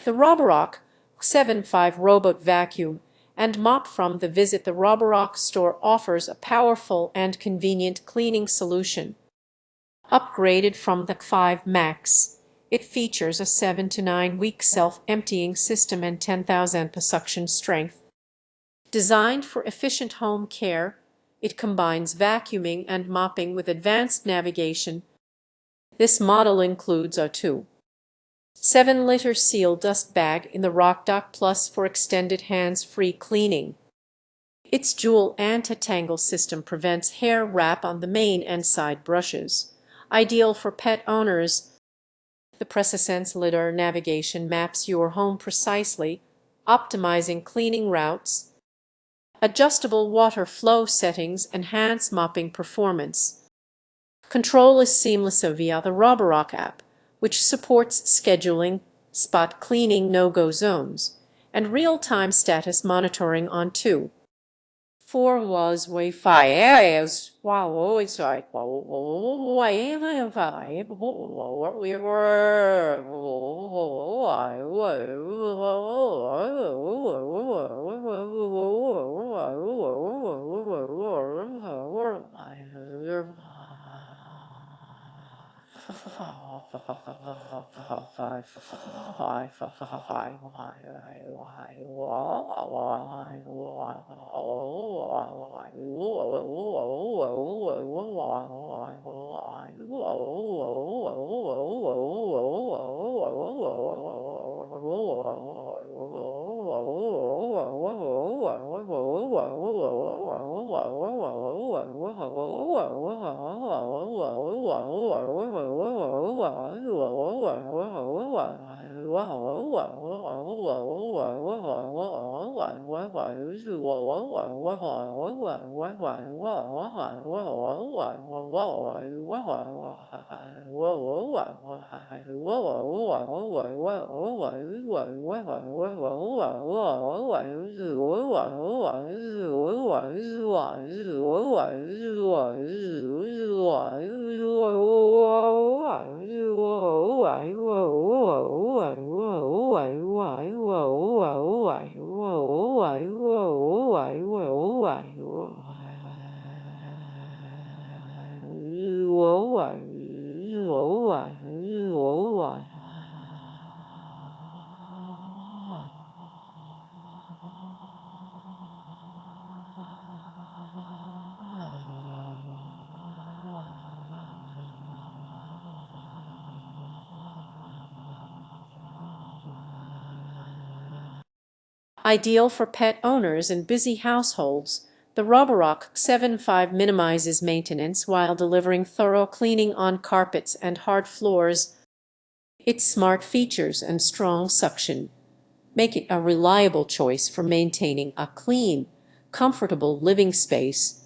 The Roborock Q7 M5 robot vacuum and mop from the Visit the Roborock store offers a powerful and convenient cleaning solution. Upgraded from the 5 Max, it features a 7 to 9 week self-emptying system and 10,000 PA suction strength. Designed for efficient home care, it combines vacuuming and mopping with advanced navigation. This model includes a 2.7-liter seal dust bag in the RockDock Plus for extended hands-free cleaning. Its dual anti-tangle system prevents hair wrap on the main and side brushes, ideal for pet owners. The PreciSense LiDAR navigation maps your home precisely, optimizing cleaning routes. Adjustable water flow settings enhance mopping performance. Control is seamless via the Roborock App, which supports scheduling, spot cleaning no-go zones, and real-time status monitoring on 2.4 was Wi-Fi. Ideal for pet owners and busy households, the Roborock Q7 M5 minimizes maintenance while delivering thorough cleaning on carpets and hard floors. Its smart features and strong suction make it a reliable choice for maintaining a clean, comfortable living space.